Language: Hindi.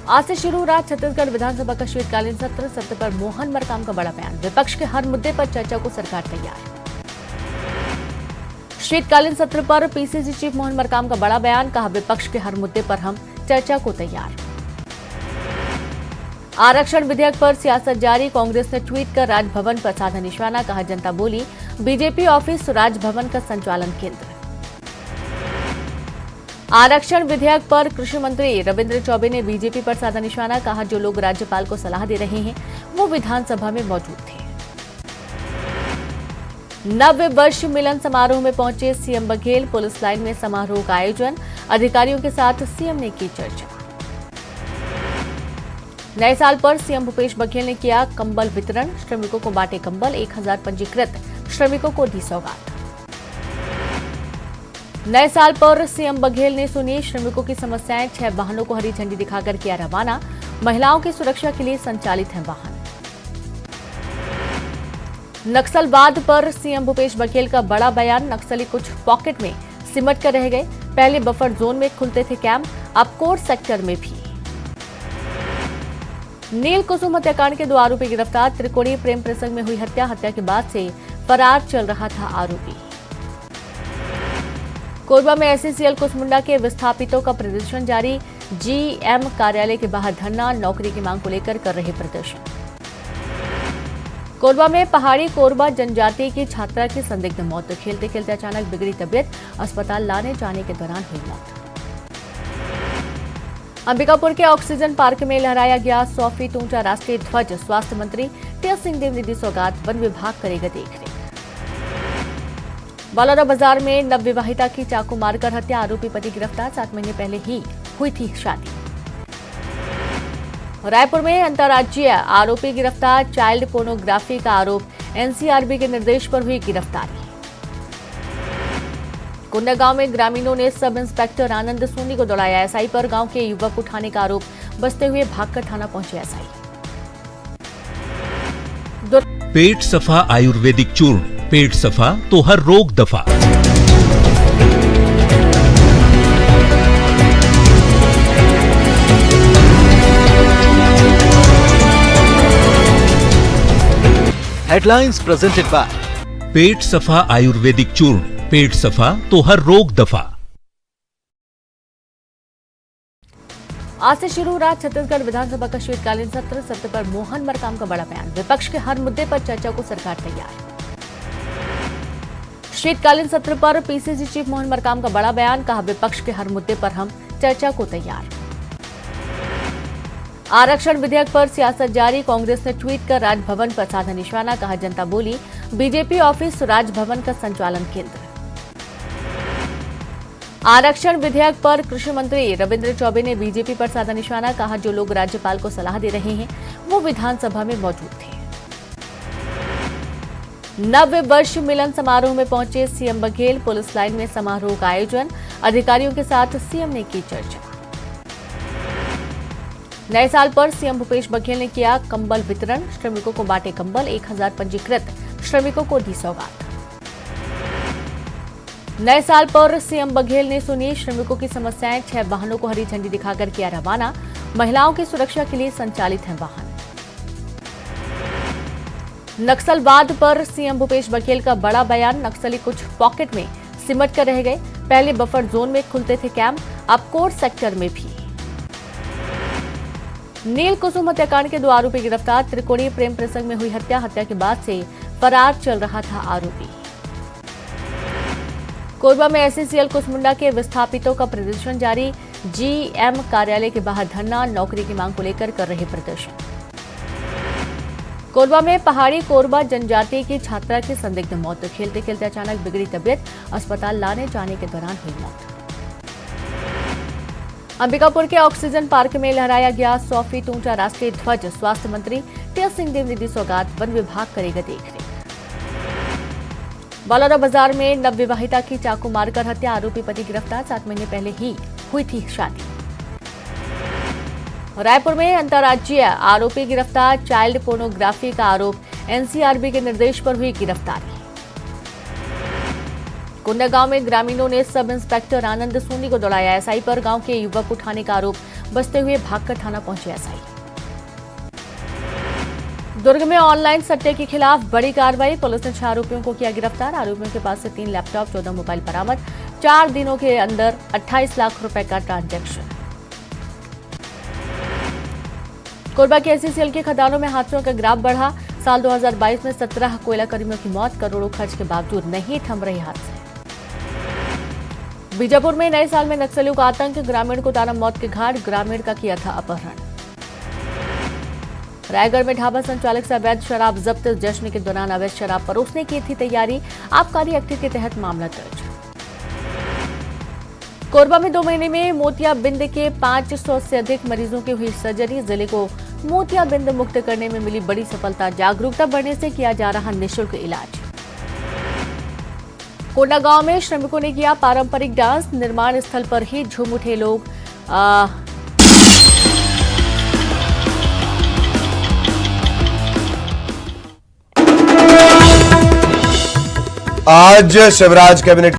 आज से शुरू हो रहा छत्तीसगढ़ विधानसभा का शीतकालीन सत्र पर मोहन मरकाम का बड़ा बयान। विपक्ष के हर मुद्दे पर चर्चा को सरकार तैयार। शीतकालीन सत्र पर पीसीसी चीफ मोहन मरकाम का बड़ा बयान। कहा, विपक्ष के हर मुद्दे पर हम चर्चा को तैयार। आरक्षण विधेयक पर सियासत जारी। कांग्रेस ने ट्वीट कर राजभवन पर साधा निशाना। कहा, जनता बोली, बीजेपी ऑफिस राजभवन का संचालन केंद्र। आरक्षण विधेयक पर कृषि मंत्री रविंद्र चौबे ने बीजेपी पर साधा निशाना। कहा, जो लोग राज्यपाल को सलाह दे रहे हैं वो विधानसभा में मौजूद थे। नव वर्ष मिलन समारोह में पहुंचे सीएम बघेल। पुलिस लाइन में समारोह का आयोजन। अधिकारियों के साथ सीएम ने की चर्चा। नए साल पर सीएम भूपेश बघेल ने किया कंबल वितरण। श्रमिकों को बांटे कंबल। 1000 पंजीकृत श्रमिकों को दी सौगात। नए साल पर सीएम बघेल ने सुनी श्रमिकों की समस्याएं। 6 वाहनों को हरी झंडी दिखाकर किया रवाना। महिलाओं की सुरक्षा के लिए संचालित हैं वाहन। नक्सलवाद पर सीएम भूपेश बघेल का बड़ा बयान। नक्सली कुछ पॉकेट में सिमट कर रह गए। पहले बफर जोन में खुलते थे कैंप, अब कोर सेक्टर में भी। नील कुसुम हत्याकांड के 2 आरोपी गिरफ्तार। त्रिकोणीय प्रेम प्रसंग में हुई हत्या। हत्या के बाद से फरार चल रहा था आरोपी। कोरबा में एससीसीएल कुसमुंडा के विस्थापितों का प्रदर्शन जारी। जीएम कार्यालय के बाहर धरना। नौकरी की मांग को लेकर कर रहे प्रदर्शन। कोरबा में पहाड़ी कोरबा जनजाति की छात्रा की संदिग्ध मौत। खेलते खेलते अचानक बिगड़ी तबीयत। अस्पताल लाने जाने के दौरान हुई मौत। अंबिकापुर के ऑक्सीजन पार्क में लहराया गया 100 फीट ऊंचा राष्ट्रीय ध्वज। स्वास्थ्य मंत्री टीएस सिंहदेव ने दी सौगात। वन विभाग करेगा देखरेख। बालोरा बाजार में नवविवाहिता की चाकू मारकर हत्या। आरोपी पति गिरफ्तार। 7 महीने पहले ही हुई थी शादी। रायपुर में अंतर्राज्यीय आरोपी गिरफ्तार। चाइल्ड पोर्नोग्राफी का आरोप। एनसीआरबी के निर्देश पर हुई गिरफ्तारी। कुंडागांव में ग्रामीणों ने सब इंस्पेक्टर आनंद सोनी को दौड़ाया। एसआई पर गांव के युवक उठाने का आरोप। बचते हुए भागकर थाना पहुंचे एसआई। पेट सफा आयुर्वेदिक चूर्ण। पेट सफा तो हर रोग दफा। हेडलाइंस प्रेजेंटेड बाय पेट सफा आयुर्वेदिक चूर्ण। पेट सफा तो हर रोग दफा। आज से शुरू हो रहा छत्तीसगढ़ विधानसभा का शीतकालीन सत्र पर मोहन मरकाम का बड़ा बयान। विपक्ष के हर मुद्दे पर चर्चा को सरकार तैयार। शीतकालीन सत्र पर पीसीसी चीफ मोहन मरकाम का बड़ा बयान। कहा, विपक्ष के हर मुद्दे पर हम चर्चा को तैयार। आरक्षण विधेयक पर सियासत जारी। कांग्रेस ने ट्वीट कर राजभवन पर साधा निशाना। कहा, जनता बोली, बीजेपी ऑफिस राजभवन का संचालन केंद्र। आरक्षण विधेयक पर कृषि मंत्री रविंद्र चौबे ने बीजेपी पर साधा निशाना। कहा, जो लोग राज्यपाल को सलाह दे रहे हैं वो विधानसभा में मौजूद थे। नव वर्ष मिलन समारोह में पहुंचे सीएम बघेल। पुलिस लाइन में समारोह का आयोजन। अधिकारियों के साथ सीएम ने की चर्चा। नए साल पर सीएम भूपेश बघेल ने किया कंबल वितरण। श्रमिकों को बांटे कंबल। 1000 पंजीकृत श्रमिकों को दी सौगात। नए साल पर सीएम बघेल ने सुनी श्रमिकों की समस्याएं। 6 वाहनों को हरी झंडी दिखाकर किया रवाना। महिलाओं की सुरक्षा के लिए संचालित हैं वाहन। नक्सलवाद पर सीएम भूपेश बघेल का बड़ा बयान। नक्सली कुछ पॉकेट में सिमट कर रह गए। पहले बफर जोन में खुलते थे कैंप, अब कोर सेक्टर में भी। नील कुसुम हत्याकांड के 2 आरोपी गिरफ्तार। त्रिकोणीय प्रेम प्रसंग में हुई हत्या। हत्या के बाद से फरार चल रहा था आरोपी। कोरबा में एससीसीएल कुसमुंडा के विस्थापितों का प्रदर्शन जारी। जीएम कार्यालय के बाहर धरना। नौकरी की मांग को लेकर कर रहे प्रदर्शन। कोरबा में पहाड़ी कोरबा जनजाति की छात्रा की संदिग्ध मौत। खेलते खेलते अचानक बिगड़ी तबीयत। अस्पताल लाने जाने के दौरान हुई मौत। अंबिकापुर के ऑक्सीजन पार्क में लहराया गया 100 फीट ऊंचा राष्ट्रीय ध्वज। स्वास्थ्य मंत्री टीएस सिंहदेव ने दी सौगात। वन विभाग करेगा देखरेख। बालोरा बाजार में नवविवाहिता की चाकू मारकर हत्या। आरोपी पति गिरफ्तार। 7 महीने पहले ही हुई थी शादी। रायपुर में अंतर्राज्यीय आरोपी गिरफ्तार। चाइल्ड पोर्नोग्राफी का आरोप। एनसीआरबी के निर्देश पर हुई गिरफ्तारी। कुंडागांव में ग्रामीणों ने सब इंस्पेक्टर आनंद सोनी को दौड़ाया। एसआई पर गांव के युवक उठाने का आरोप। बचते हुए भागकर थाना पहुंचे एसआई। दुर्ग में ऑनलाइन सट्टे के खिलाफ बड़ी कार्रवाई, पुलिस ने 6 आरोपियों को किया गिरफ्तार। आरोपियों के पास से 3 लैपटॉप, 14 मोबाइल बरामद। 4 दिनों के अंदर 28 लाख रुपए का ट्रांजैक्शन। कोरबा के एससीसीएल के खदानों में हादसों का ग्राफ बढ़ा। साल 2022 में 17 कोयला कर्मियों की मौत, करोड़ों खर्च के बावजूद नहीं थम रहे हादसे। बीजापुर में नए साल में नक्सलियों का आतंक, ग्रामीण को उतारा मौत के घाट, ग्रामीण का किया था अपहरण। रायगढ़ में ढाबा संचालक से अवैध शराब जब्त, जश्न के दौरान अवैध शराब परोसने की थी तैयारी, आबकारी एक्ट के तहत मामला दर्ज। कोरबा में 2 महीने में मोतियाबिंद के 500 से अधिक मरीजों की हुई सर्जरी, जिले को मोतियाबिंद मुक्त करने में मिली बड़ी सफलता, जागरूकता बढ़ने से किया जा रहा निःशुल्क इलाज। कोंडागांव में श्रमिकों ने किया पारंपरिक डांस, निर्माण स्थल पर ही झूम उठे लोग। आज शिवराज कैबिनेट